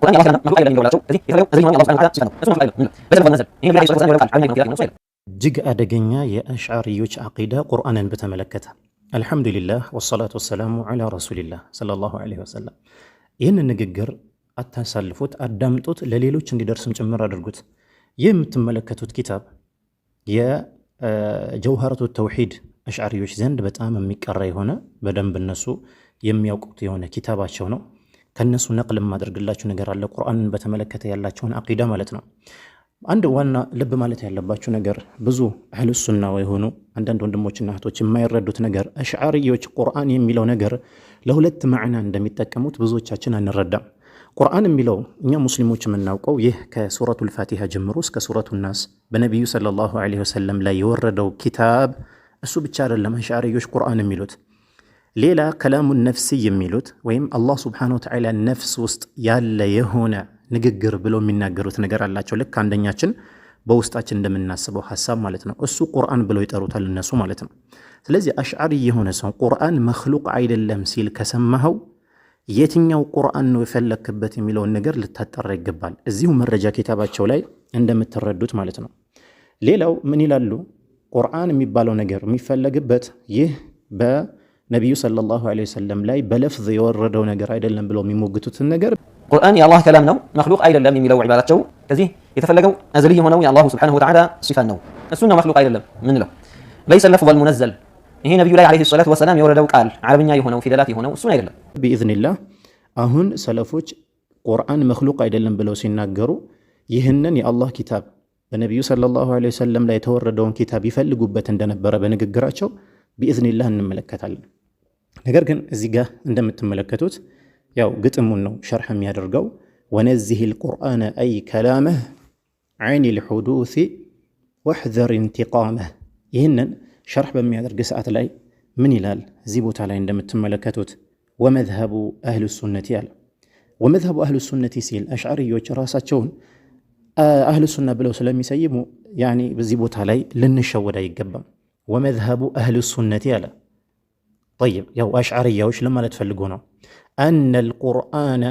ቁርአን የአላህ ከላም መክሉቅ አይደለም የሚለው ስለዚህ የተፈለገው እዚህ ነው አላህ ሱብሓነሁ ወተዓላ ሲፈት ነው እሱ ነው በዘመን ተነዘል ይሄ ነብዩ ሰለላሁ ዐለይሂ ወሰለም ቃል ዓለማዊ ነው ይላል እጅግ አደገኛ የአሽዓሪዮች ዓቂዳ ቁርአንን በተመለከተ። አልሐምዱሊላህ ወሰላቱ ወሰላሙ ዐላ ረሱሊላህ ሰለላሁ ዐለይሂ ወሰለም። ይህንን ንግግር አታሳልፉት፣ አዳምጡት፣ ለሌሎች እንዲደርስም ጭምር አድርጉት። ይህ የምትመለከቱት ኪታብ የጀውሃረቱ ተውሂድ አሽዓሪዮች ዘንድ በጣም የሚቀራ የሆነ በደንብ እነሱ የሚያውቁት የሆነ ኪታባቸው ነው። ከነሱ ነቅል የማደርግላችሁ ነገር አለ፣ ቁርአንን በተመለከተ ያላቸውን ዓቂዳ ማለት ነው። አንድ ዋና ልብ ማለት ያለባችሁ ነገር ብዙ አህሉ ሱና የሆኑ አንዳንድ ወንድሞችና እህቶች የማይረዱት ነገር አሽዓሪዮች ቁርአን የሚለው ነገር ለሁለት ማዕና እንደሚጠቀሙት ብዙዎቻችን አንረዳም። ቁርአን የሚለው እኛ ሙስሊሞች የምናውቀው ይህ ከሱረቱል ፋቲሃ ጀምሮ እስከ ሱረቱ ናስ በነቢዩ ሰለላሁ ዐለይሂ ወሰለም ላይ የወረደው ኪታብ እሱ ብቻ አይደለም። አሽዓሪዮች ቁርአን የሚሉት ሌላ ከላሙን ነፍሲ የሚሉት ወይም አላህ ሱብሓነሁ ወተዓላ ነፍስ ውስጥ ያለ የሆነ ንግግር ብለው የሚናገሩት ነገር አላቸው። ልክ አንደኛችን በውስጣችን እንደምናስበው ሐሳብ ማለት ነው። እሱ ቁርአን ብለው ይጠሩታል እነሱ ማለት ነው። ስለዚህ አሽዓሪ የሆነ ሰው ቁርአን መክሉቅ አይደለም ሲል ከሰማኸው የትኛው ቁርአን ነው የፈለክበት የሚለውን ነገር ልታጠራ ይገባል። እዚሁ መረጃ ኪታባቸው ላይ እንደምትረዱት ማለት ነው። ሌላው ምን ይላሉ? ቁርአን የሚባለው ነገር የሚፈለግበት ይህ በነቢዩ ሰለላሁ ዐለይሂ ወሰለም ላይ በለፍዝ የወረደው ነገር አይደለም ብለው የሚሞግቱትን ነገር ቁርአን የአላህ ከላም ነው መክሉቅ አይደለም የሚለው ዒባራቸው ከዚህ የተፈለገው አዝሊ የሆነው የአላሁ ሱብሓነሁ ወተዓላ ሲፋን ነው። እሱ ነው መክሉቅ አይደለም ምንለው። ለይሰ ለፍዙል ሙነዘል ይሄ ነቢዩ ላይ ዓለይሂ ሰላቱ ወሰላም የወረደው ቃል ዓረብኛ የሆነው ፊደላት የሆነው እሱን አይደለም። ቢኢዝኒላህ አሁን ሰለፎች ቁርአን መክሉቅ አይደለም ብለው ሲናገሩ ይህንን የአላህ ኪታብ በነቢዩ ሰለላሁ ዐለይሂ ወሰለም ላይ የተወረደውን ኪታብ ይፈልጉበት እንደነበረ በንግግራቸው ቢኢዝኒላህ እንመለከታለን። ነገር ግን እዚህ ጋር እንደምትመለከቱት ያው ግጥሙን ነው ሸርሕ የሚያደርገው። ወነዚህ ልቁርአነ አይ ከላመህ ዐይን ልሑዱሲ ወሕዘር ኢንቲቃመህ። ይህንን ሸርሕ በሚያደርግ ሰዓት ላይ ምን ይላል? እዚህ ቦታ ላይ እንደምትመለከቱት ወመዝሀቡ አህሉ ሱነቲ አለ። ወመዝሀቡ አህሉ ሱነቲ ሲል አሽዓሪዮች ራሳቸውን አህሉ ሱና ብለው ስለሚሰይሙ ያኒ በዚህ ቦታ ላይ ልንሸወድ አይገባም። ወመዝሀቡ አህሉ ሱነቲ አለ። ጠይብ ያው አሽዓሪያዎች ለማለት ፈልጎ ነው። አነል ቁርአን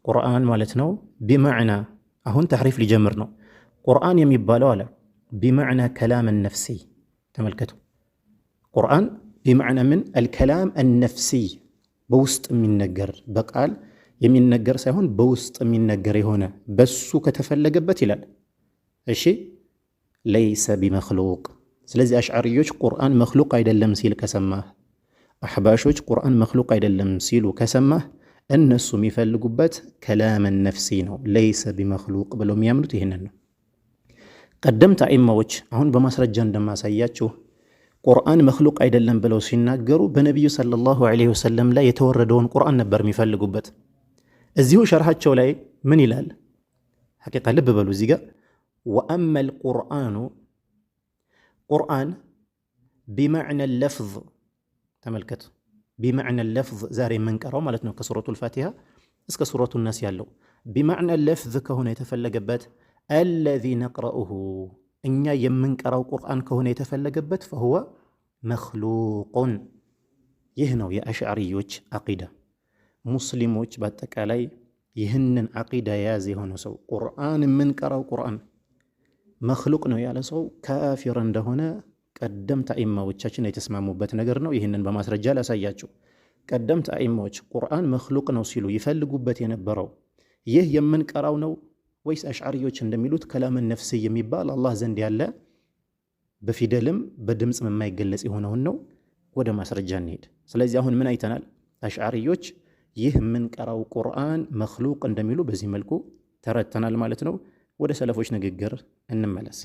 ቁርአን ማለት ነው ቢመዕና አሁን ተሕሪፍ ሊጀምር ነው። ቁርአን የሚባለው አለ ቢመዕና ከላም ነፍሲ። ተመልከቱ፣ ቁርአን ቢመዕና ምን አልከላም አነፍሲ፣ በውስጥ የሚነገር በቃል የሚነገር ሳይሆን በውስጥ የሚነገር የሆነ በሱ ከተፈለገበት ይላል። እሺ ለይሰ ቢመክሉቅ። ስለዚህ አሽዓሪዮች ቁርአን መክሉቅ አይደለም ሲል ከሰማህ፣ አሕባሾች ቁርአን መክሉቅ አይደለም ሲሉ ከሰማህ እነሱ የሚፈልጉበት ከላም ነፍሲ ነው። ለይሰ ቢመክሉቅ ብለው የሚያምኑት ይህንን ነው። ቀደምት አኢማዎች አሁን በማስረጃ እንደማሳያችሁ ቁርአን መክሉቅ አይደለም ብለው ሲናገሩ በነቢዩ ሰለላሁ ዐለይሂ ወሰለም ላይ የተወረደውን ቁርአን ነበር የሚፈልጉበት። እዚሁ ሸርሓቸው ላይ ምን ይላል? ሐቂቃ ልብ በሉ እዚህ ጋር ወአመ ልቁርአኑ ቁርአን ቢመዕነ ለፍዝ። ተመልከቱ፣ ቢመዕነ ለፍዝ ዛሬ የምንቀራው ማለት ነው ከሱረቱል ፋቲሃ እስከ ሱረቱ ናስ ያለው ቢመዕነ ለፍዝ ከሆነ የተፈለገበት አለዚ ነቅረኡሁ እኛ የምንቀራው ቁርአን ከሆነ የተፈለገበት ፈሁወ መክሉቁን። ይህ ነው የአሽዓሪዮች ዓቂዳ። ሙስሊሞች በአጠቃላይ ይህንን ዓቂዳ የያዘ የሆነ ሰው ቁርአን የምንቀራው ቁርአን መክሉቅ ነው ያለ ሰው ካፊር እንደሆነ ቀደምት አኢማዎቻችን የተስማሙበት ነገር ነው። ይህንን በማስረጃ ላሳያችሁ። ቀደምት አኢማዎች ቁርአን መክሉቅ ነው ሲሉ ይፈልጉበት የነበረው ይህ የምንቀራው ነው ወይስ አሽዓሪዮች እንደሚሉት ከላምን ነፍሲ የሚባል አላህ ዘንድ ያለ በፊደልም በድምፅም የማይገለጽ የሆነውን ነው? ወደ ማስረጃ እንሄድ። ስለዚህ አሁን ምን አይተናል? አሽዓሪዮች ይህ የምንቀራው ቁርአን መክሉቅ እንደሚሉ በዚህ መልኩ ተረድተናል ማለት ነው። ወደ ሰለፎች ንግግር እንመለስ።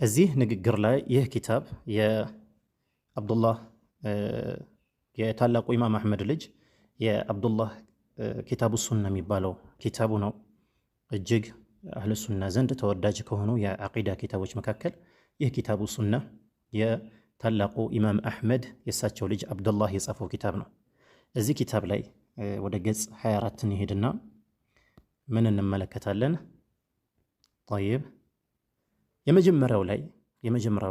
እዚህ ንግግር ላይ ይህ ኪታብ የአብዱላህ የታላቁ ኢማም አሕመድ ልጅ የአብዱላህ ኪታቡ ሱና የሚባለው ኪታቡ ነው። እጅግ አህለ ሱና ዘንድ ተወዳጅ ከሆኑ የዓቂዳ ኪታቦች መካከል ይህ ኪታቡ ሱና የታላቁ ኢማም አሕመድ የእሳቸው ልጅ አብዱላህ የጻፈው ኪታብ ነው። እዚህ ኪታብ ላይ ወደ ገጽ 24 እንሄድና ምን እንመለከታለን? ጠይብ የመጀመሪያው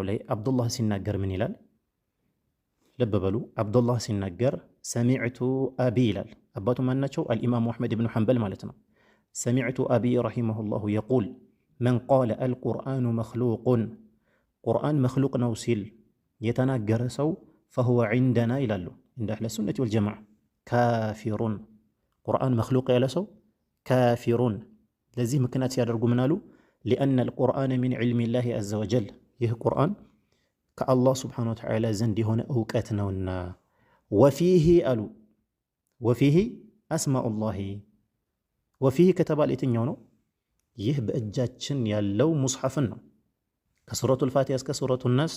ላይ አብዱላህ ሲናገር ምን ይላል? ልብ በሉ። አብዱላህ ሲናገር ሰሚዕቱ አቢ ይላል። አባቱ ማናቸው? አልኢማሙ አሕመድ ብኑ ሐንበል ማለት ነው። ሰሚዕቱ አቢ ረሂመሁላሁ የቁል መን ቃለ አልቁርአኑ መኽሉቁን ቁርአን መኽሉቅ ነው ሲል የተናገረ ሰው ፈሁወ ዒንደና ይላሉ እንደ አህለ ሱነቲ ወልጀማዓ ካፊሩን። ቁርአን መኽሉቅ ያለ ሰው ካፊሩን። ለዚህ ምክንያት ሲያደርጉ ምን አሉ? ሊአነ አልቁርአነ ሚን ዒልሚላሂ ዐዘ ወጀል ይህ ቁርአን ከአላህ ስብሓነሁ ወተዓላ ዘንድ የሆነ እውቀት ነውና። ወፊሂ አሉ ወፊሂ አስማኡላሂ። ወፊሂ ከተባለ የትኛው ነው? ይህ በእጃችን ያለው ሙስሐፍን ነው። ከሱረቱል ፋቲሃ እስከ ሱረቱ ናስ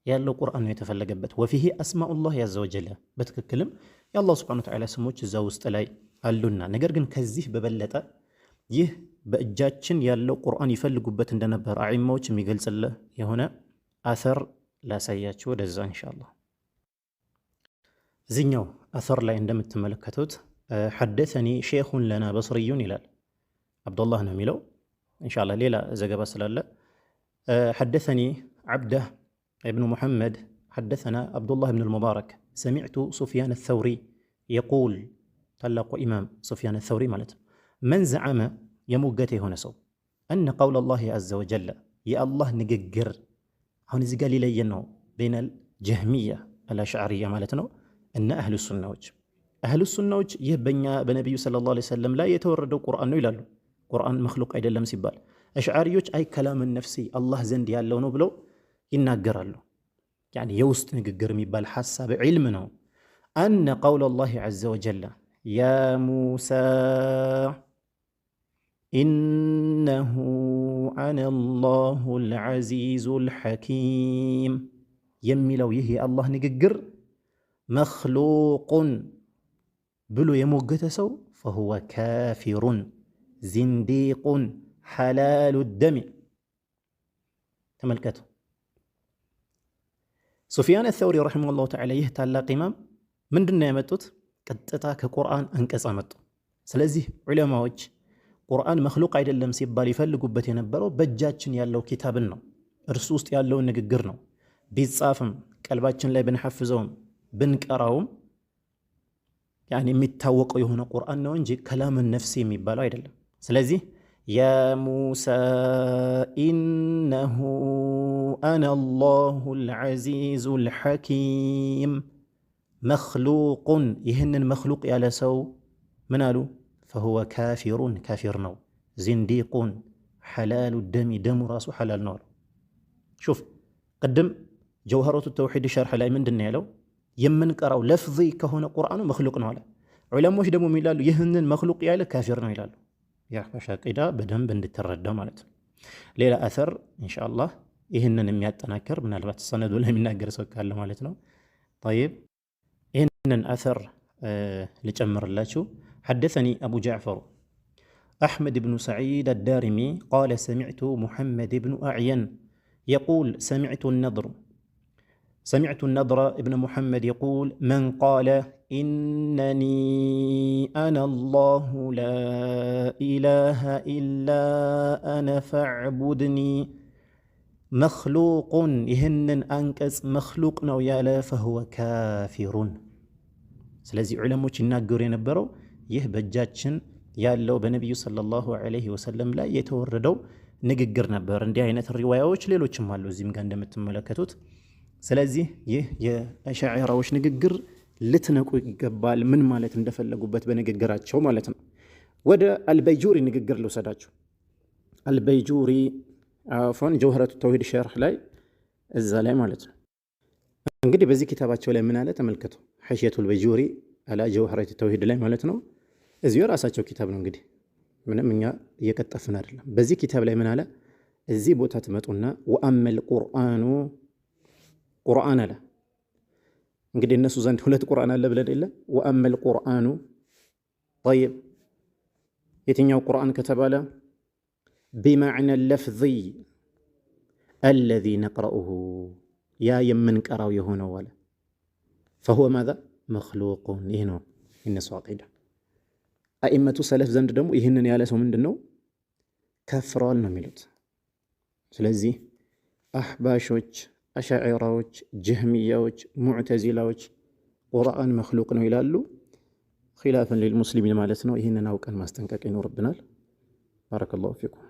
ያለው ቁርአን ነው የተፈለገበት። ወፊሂ አስማኡላሂ ዐዘ ወጀል በትክክልም የአላህ ስብሓነሁ ወተዓላ ስሞች እዛ ውስጥ ላይ አሉና፣ ነገር ግን ከዚህ በበለጠ ይህ በእጃችን ያለው ቁርአን ይፈልጉበት እንደነበር አዒማዎች የሚገልጽልህ የሆነ አሰር ላሳያችሁ ወደዛ ኢንሻአላህ። እዚህኛው አሰር ላይ እንደምትመለከቱት ሐደሰኒ ሼኹን ለና በስርዩን ይላል። አብዱላህ ነው የሚለው ኢንሻአላህ። ሌላ ዘገባ ስላለ ሐደሰኒ ዓብደህ እብኑ ሙሐመድ ሐደሰና አብዱላህ ብን አልሙባረክ ሰሚዕቱ ሱፍያን አተውሪ የቁል ታላቁ ኢማም ሱፍያን አተውሪ ማለት ነው። መን ዘዓመ የሞገተ የሆነ ሰው እነ ቀውለላሂ ዐዘ ወጀል የአላህ ንግግር አሁን እዚህ ጋር ሊለየን ነው በይነል ጀህሚያ አልአሽዓሪያ ማለት ነው እና አህሉ ሱናዎች። አህሉ ሱናዎች ይህ በእኛ በነቢዩ ሰለላሁ ዐለይሂ ወሰለም ላይ የተወረደው ቁርአን ነው ይላሉ። ቁርአን መኽሉቅ አይደለም ሲባል አሽዓሪዮች አይ ከላምን ነፍሲ አላህ ዘንድ ያለው ነው ብለው ይናገራሉ። ያኒ የውስጥ ንግግር የሚባል ሐሳብ ዒልም ነው። አነ ቀውለላሂ ዐዘ ወጀል ያ ሙሳ ኢነሁ አነ አላሁል ዐዚዙል ሐኪም የሚለው ይህ የአላህ ንግግር መኽሉቁን ብሎ የሞገተ ሰው ፈሁወ ካፊሩን ዚንዲቁን ሐላሉ ደሚ። ተመልከቱ ሱፊያን አተውሪ ረሒመሁላሁ ተዓላ ይህ ታላቅ ኢማም ምንድነው ያመጡት? ቀጥታ ከቁርአን አንቀጽ አመጡ። ስለዚህ ዑለማዎች ቁርአን መኽሉቅ አይደለም ሲባል ይፈልጉበት የነበረው በእጃችን ያለው ኪታብን ነው፣ እርሱ ውስጥ ያለውን ንግግር ነው። ቢጻፍም ቀልባችን ላይ ብንሐፍዘውም ብንቀራውም ያኒ የሚታወቀው የሆነ ቁርአን ነው እንጂ ከላምን ነፍሲ የሚባለው አይደለም። ስለዚህ ያ ሙሳ ኢነሁ አነ አላሁል ዐዚዙል ሐኪም መኽሉቁን ይህንን መኽሉቅ ያለ ሰው ምን አሉ? ፈሁወ ካፊሩን ካፊር ነው። ዚንዲቁን ሐላሉ ደሚ ደሙ ራሱ ሐላል ነው አሉ። ሹፍ ቅድም ጀውሃረቱ ተውሒድ ሸርሕ ላይ ምንድን ነው ያለው? የምንቀራው ለፍዚ ከሆነ ቁርአኑ መኽሉቅ ነው አለ። ዑለሞች ደግሞ ይላሉ ይህንን መኽሉቅ ያለ ካፊር ነው ይላሉ። የአሕባሽ ዓቂዳ በደንብ እንድትረዳ ማለት ነው። ሌላ አተር ኢንሻአላህ ይህንን የሚያጠናክር ምናልባት ሰነዱ ላይ የሚናገር ሰው ካለ ማለት ነው። ጠይብ ይህንን አተር ልጨምርላችሁ። ሐደሰኒ አቡ ጃዕፈር አሕመድ ብኑ ሰዒድ አዳሪሚ ቃለ ሰሚዕቱ ሙሐመድ ብኑ አዕየን የቁል ሰሚዕቱ ነድረ እብነ ሙሐመድ የቁል መን ቃለ ኢነኒ አነ አላሁ ላ ኢላሃ ኢላ አነ ፈዕቡድኒ መኽሉቁን ይህንን አንቀጽ መኽሉቅ ነው ያለ ፈሁወ ካፊሩን። ስለዚህ ዑለሞች ይናገሩ የነበረው ይህ በእጃችን ያለው በነቢዩ ሰለላሁ ዐለይሂ ወሰለም ላይ የተወረደው ንግግር ነበር። እንዲህ አይነት ሪዋያዎች ሌሎችም አሉ እዚህም ጋር እንደምትመለከቱት። ስለዚህ ይህ የአሻዒራዎች ንግግር ልትነቁ ይገባል፣ ምን ማለት እንደፈለጉበት በንግግራቸው ማለት ነው። ወደ አልበይጁሪ ንግግር ልውሰዳችሁ። አልበይጁሪ አፎን ጀውሃረቱ ተውሂድ ሸርሕ ላይ እዛ ላይ ማለት ነው። እንግዲህ በዚህ ኪታባቸው ላይ ምን አለ ተመልከቱ። ሐሽየቱል በይጁሪ አላ ጀውሃረቱ ተውሂድ ላይ ማለት ነው። እዚሁ የራሳቸው ኪታብ ነው። እንግዲህ ምንም እኛ እየቀጠፍን አይደለም። በዚህ ኪታብ ላይ ምን አለ? እዚህ ቦታ ትመጡና ወአመል ቁርአኑ ቁርአን አለ። እንግዲህ እነሱ ዘንድ ሁለት ቁርአን አለ ብለን የለ። ወአመል ቁርአኑ ጠይብ፣ የትኛው ቁርአን ከተባለ ቢማዕነ ለፍዚ አለዚ ነቅረኡሁ ያ የምንቀራው የሆነው አለ ፈሁወ ማዛ መኽሉቁን። ይህ ነው የነሱ ዓቂዳ። አኢመቱ ሰለፍ ዘንድ ደግሞ ይህንን ያለ ሰው ምንድን ነው? ከፍረዋል ነው የሚሉት። ስለዚህ አሕባሾች፣ አሻዒራዎች፣ ጀህሚያዎች፣ ሙዕተዚላዎች ቁርአን መኽሉቅ ነው ይላሉ። ኺላፈን ሊልሙስሊሚን ማለት ነው። ይህንን አውቀን ማስጠንቀቅ ይኖርብናል። ባረከላሁ ፊኩም።